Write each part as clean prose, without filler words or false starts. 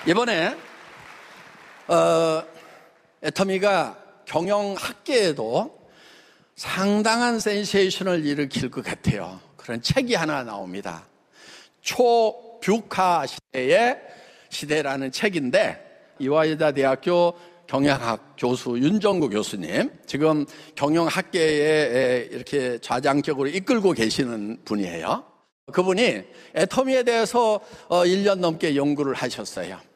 이번에 애터미가 경영학계에도 상당한 센세이션을 일으킬 것 같아요. 그런 책이 하나 나옵니다. 초뷰카 시대라는 책인데, 이화여자 대학교 경영학 교수 윤정구 교수님, 지금 경영학계에 이렇게 좌장격으로 이끌고 계시는 분이에요. 그분이 애터미에 대해서 1년 넘게 연구를 하셨어요.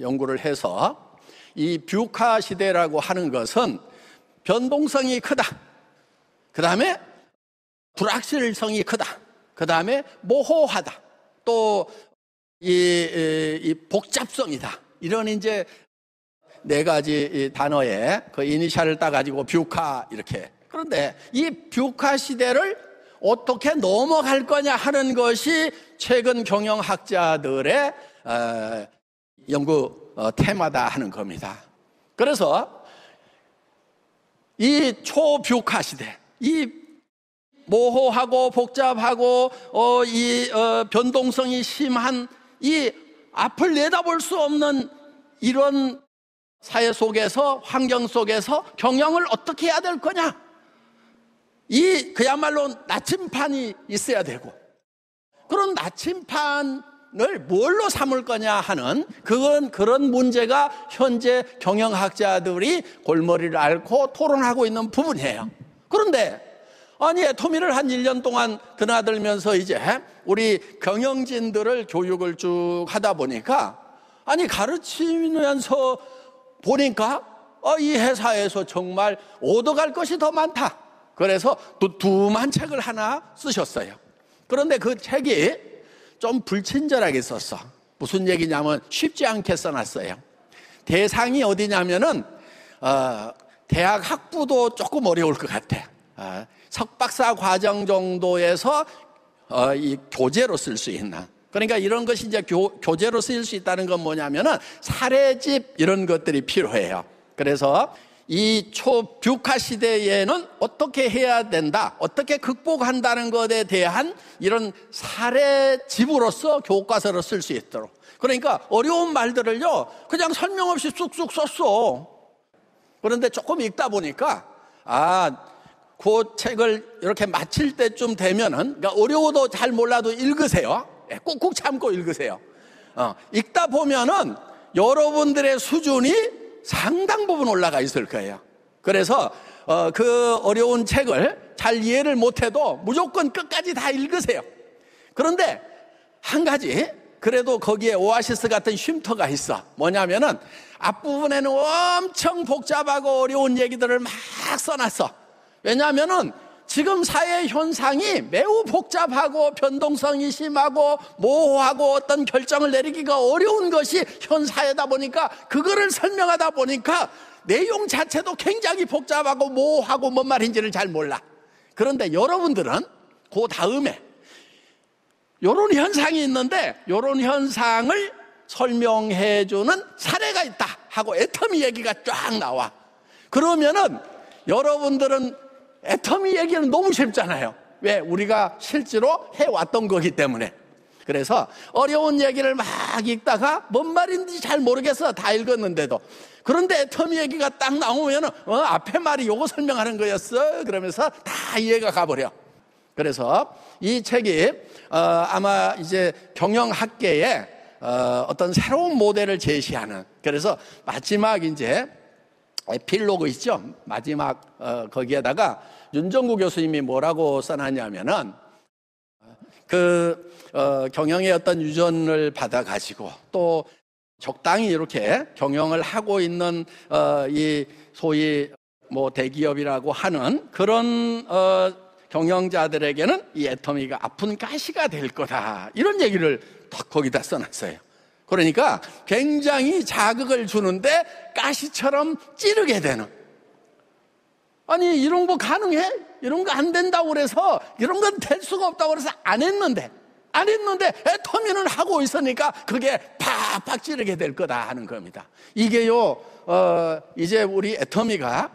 연구를 해서 이 뷰카 시대라고 하는 것은 변동성이 크다, 그 다음에 불확실성이 크다, 그 다음에 모호하다, 또 이 복잡성이다, 이런 이제 네 가지 단어의 그 이니셜을 따가지고 뷰카 이렇게. 그런데 이 뷰카 시대를 어떻게 넘어갈 거냐 하는 것이 최근 경영학자들의 연구 테마다 하는 겁니다. 그래서 이 초뷰카 시대, 이 모호하고 복잡하고 변동성이 심한 이 앞을 내다볼 수 없는 이런 사회 속에서, 환경 속에서 경영을 어떻게 해야 될 거냐, 그야말로 나침판이 있어야 되고, 그런 나침판을 뭘로 삼을 거냐 하는 그런 문제가 현재 경영학자들이 골머리를 앓고 토론하고 있는 부분이에요. 그런데 애터미를 한 1년 동안 드나들면서 이제 우리 경영진들을 교육을 쭉 하다 보니까, 가르치면서 보니까 이 회사에서 정말 얻어갈 것이 더 많다. 그래서 두툼한 책을 하나 쓰셨어요. 그런데 그 책이 좀 불친절하게 썼어. 무슨 얘기냐면 쉽지 않게 써놨어요. 대상이 어디냐면은 대학 학부도 조금 어려울 것 같아. 석박사 과정 정도에서 이 교재로 쓸 수 있는. 그러니까 이런 것이 이제 교재로 쓰일 수 있다는 건 뭐냐면은 사례집 이런 것들이 필요해요. 그래서 이 초뷰카 시대에는 어떻게 해야 된다, 어떻게 극복한다는 것에 대한 이런 사례집으로서 교과서로 쓸 수 있도록. 그러니까 어려운 말들을요 그냥 설명 없이 쑥쑥 썼어. 그런데 조금 읽다 보니까 그 책을 이렇게 마칠 때쯤 되면은, 그러니까 어려워도 잘 몰라도 읽으세요. 꾹꾹 참고 읽으세요. 읽다 보면은 여러분들의 수준이 상당 부분 올라가 있을 거예요. 그래서 그 어려운 책을 잘 이해를 못해도 무조건 끝까지 다 읽으세요. 그런데 한 가지 그래도 거기에 오아시스 같은 쉼터가 있어. 뭐냐면은 앞부분에는 엄청 복잡하고 어려운 얘기들을 막 써놨어. 왜냐하면은 지금 사회 현상이 매우 복잡하고 변동성이 심하고 모호하고 어떤 결정을 내리기가 어려운 것이 현 사회다 보니까, 그거를 설명하다 보니까 내용 자체도 굉장히 복잡하고 모호하고 뭔 말인지를 잘 몰라. 그런데 여러분들은 그 다음에 이런 현상이 있는데 이런 현상을 설명해주는 사례가 있다 하고 애터미 얘기가 쫙 나와. 그러면은 여러분들은 애터미 얘기는 너무 쉽잖아요. 왜? 우리가 실제로 해왔던 거기 때문에. 그래서 어려운 얘기를 막 읽다가 뭔 말인지 잘 모르겠어. 다 읽었는데도. 그런데 애터미 얘기가 딱 나오면 앞에 말이 요거 설명하는 거였어. 그러면서 다 이해가 가버려. 그래서 이 책이 아마 이제 경영학계에 어떤 새로운 모델을 제시하는, 그래서 마지막 이제 에필로그 있죠. 마지막 거기에다가 윤정구 교수님이 뭐라고 써놨냐면은 경영의 어떤 유전을 받아가지고 또 적당히 이렇게 경영을 하고 있는 이 소위 뭐 대기업이라고 하는 그런 경영자들에게는 이 애터미가 아픈 가시가 될 거다, 이런 얘기를 딱 거기다 써놨어요. 그러니까 굉장히 자극을 주는데 가시처럼 찌르게 되는. 이런 거 가능해? 이런 거 안 된다고 그래서, 이런 건 될 수가 없다고 그래서 안 했는데 애터미는 하고 있으니까 그게 팍팍 찌르게 될 거다 하는 겁니다. 이게요 이제 우리 애터미가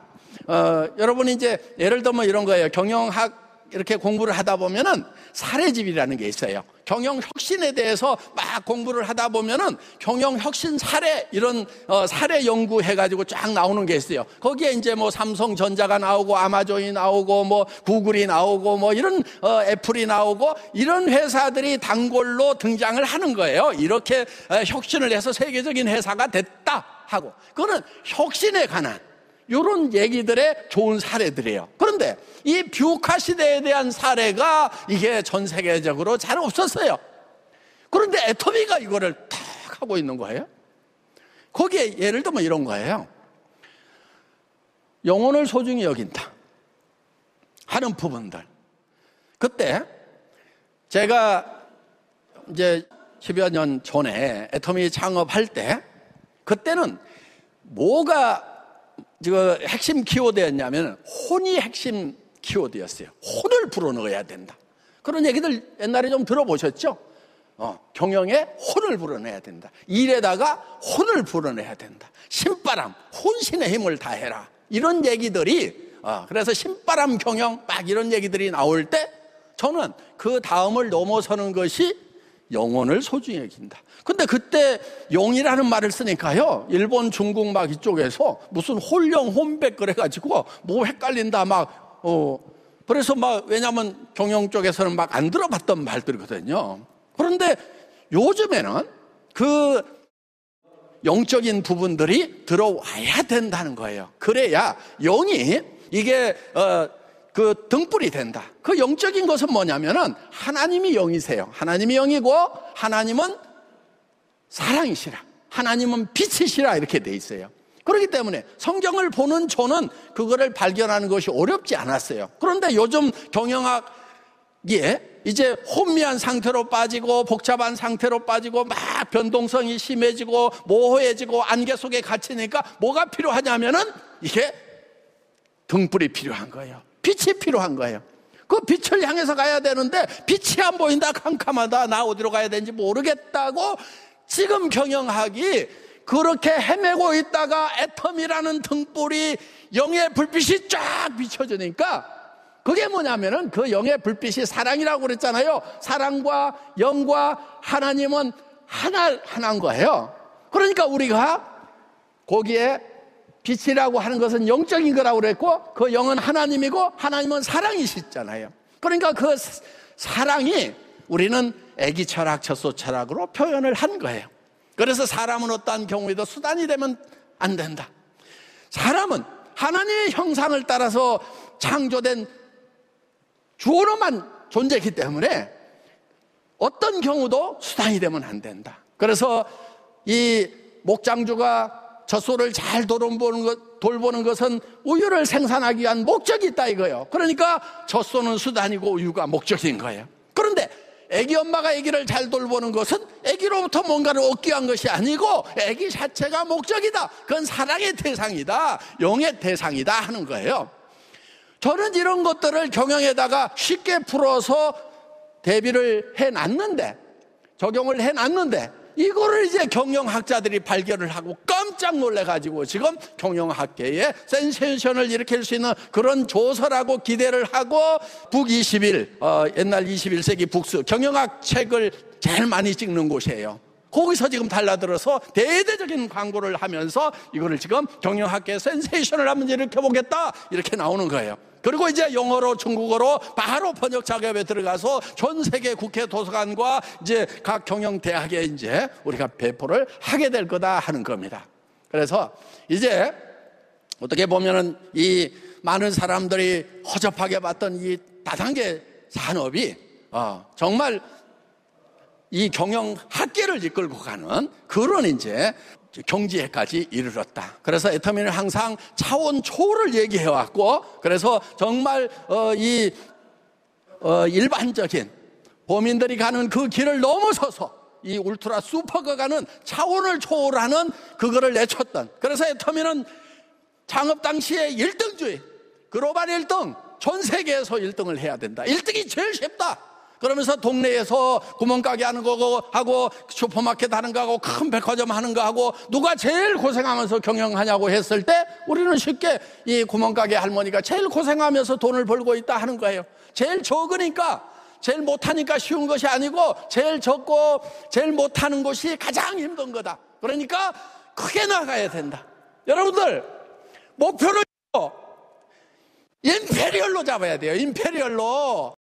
여러분이 이제 예를 들면 이런 거예요. 경영학 이렇게 공부를 하다 보면은 사례집이라는 게 있어요. 경영혁신에 대해서 막 공부를 하다 보면은 경영혁신 사례, 이런 사례 연구해가지고 쫙 나오는 게 있어요. 거기에 이제 뭐 삼성전자가 나오고 아마존이 나오고 뭐 구글이 나오고 뭐 이런 애플이 나오고 이런 회사들이 단골로 등장을 하는 거예요. 이렇게 혁신을 해서 세계적인 회사가 됐다 하고. 그거는 혁신에 관한 이런 얘기들의 좋은 사례들이에요. 그런데 이 뷰카 시대에 대한 사례가 이게 전 세계적으로 잘 없었어요. 그런데 애터미가 이거를 탁 하고 있는 거예요. 거기에 예를 들면 이런 거예요. 영혼을 소중히 여긴다 하는 부분들. 그때 제가 이제 10여 년 전에 애터미 창업할 때, 그때는 뭐가 핵심 키워드였냐면 혼이 핵심 키워드였어요. 혼을 불어넣어야 된다. 그런 얘기들 옛날에 좀 들어보셨죠? 경영에 혼을 불어넣어야 된다. 일에다가 혼을 불어넣어야 된다. 신바람, 혼신의 힘을 다해라. 이런 얘기들이, 그래서 신바람 경영 막 이런 얘기들이 나올 때 저는 그 다음을 넘어서는 것이 영혼을 소중히 여긴다. 근데 그때 영이라는 말을 쓰니까요, 일본, 중국 막 이쪽에서 무슨 홀령, 혼백 그래가지고 뭐 헷갈린다 막, 그래서 막, 왜냐면 경영 쪽에서는 막 안 들어봤던 말들이거든요. 그런데 요즘에는 그 영적인 부분들이 들어와야 된다는 거예요. 그래야 영이 이게 그 등불이 된다. 그 영적인 것은 뭐냐면은 하나님이 영이세요. 하나님이 영이고 하나님은 사랑이시라, 하나님은 빛이시라, 이렇게 돼 있어요. 그렇기 때문에 성경을 보는 저는 그거를 발견하는 것이 어렵지 않았어요. 그런데 요즘 경영학이 이제 혼미한 상태로 빠지고 복잡한 상태로 빠지고 막 변동성이 심해지고 모호해지고 안개 속에 갇히니까 뭐가 필요하냐면은 이게 등불이 필요한 거예요. 빛이 필요한 거예요. 그 빛을 향해서 가야 되는데 빛이 안 보인다, 캄캄하다, 나 어디로 가야 되는지 모르겠다고 지금 경영학이 그렇게 헤매고 있다가 애텀이라는 등불이, 영의 불빛이 쫙 비춰주니까, 그게 뭐냐면은 그 영의 불빛이 사랑이라고 그랬잖아요. 사랑과 영과 하나님은 하나인 거예요. 그러니까 우리가 거기에 빛이라고 하는 것은 영적인 거라고 그랬고, 그 영은 하나님이고 하나님은 사랑이시잖아요. 그러니까 그 사랑이 우리는 애기 철학, 젖소 철학으로 표현을 한 거예요. 그래서 사람은 어떠한 경우에도 수단이 되면 안 된다. 사람은 하나님의 형상을 따라서 창조된 주어로만 존재이기 때문에 어떤 경우도 수단이 되면 안 된다. 그래서 이 목장주가 젖소를 잘 돌보는 것은 우유를 생산하기 위한 목적이 있다 이거예요. 그러니까 젖소는 수단이고 우유가 목적인 거예요. 그런데 애기 엄마가 애기를 잘 돌보는 것은 애기로부터 뭔가를 얻기 위한 것이 아니고 애기 자체가 목적이다. 그건 사랑의 대상이다, 영의 대상이다 하는 거예요. 저는 이런 것들을 경영에다가 쉽게 풀어서 대비를 해놨는데, 적용을 해놨는데, 이거를 이제 경영학자들이 발견을 하고 깜짝 놀래가지고 지금 경영학계에 센세이션을 일으킬 수 있는 그런 조서라고 기대를 하고, 북21, 옛날 21세기 북스 경영학 책을 제일 많이 찍는 곳이에요. 거기서 지금 달라들어서 대대적인 광고를 하면서 이거를 지금 경영학계 센세이션을 한번 일으켜보겠다, 이렇게 나오는 거예요. 그리고 이제 영어로, 중국어로 바로 번역 작업에 들어가서 전 세계 국회 도서관과 이제 각 경영대학에 이제 우리가 배포를 하게 될 거다 하는 겁니다. 그래서 이제 어떻게 보면은 이 많은 사람들이 허접하게 봤던 이 다단계 산업이 정말 이 경영학계를 이끌고 가는 그런 이제 경지에까지 이르렀다. 그래서 애터미는 항상 차원 초월을 얘기해왔고, 그래서 정말 일반적인 범인들이 가는 그 길을 넘어서서 이 울트라 슈퍼가 가는 차원을 초월하는 그거를 내쳤던, 그래서 애터미는 창업 당시에 1등주의, 글로벌 1등, 전 세계에서 1등을 해야 된다. 1등이 제일 쉽다. 그러면서 동네에서 구멍가게 하는 거고 하고 슈퍼마켓 하는 거하고 큰 백화점 하는 거하고 누가 제일 고생하면서 경영하냐고 했을 때 우리는 쉽게 이 구멍가게 할머니가 제일 고생하면서 돈을 벌고 있다 하는 거예요. 제일 적으니까, 제일 못하니까 쉬운 것이 아니고 제일 적고 제일 못하는 것이 가장 힘든 거다. 그러니까 크게 나가야 된다. 여러분들 목표를 임페리얼로 잡아야 돼요. 임페리얼로.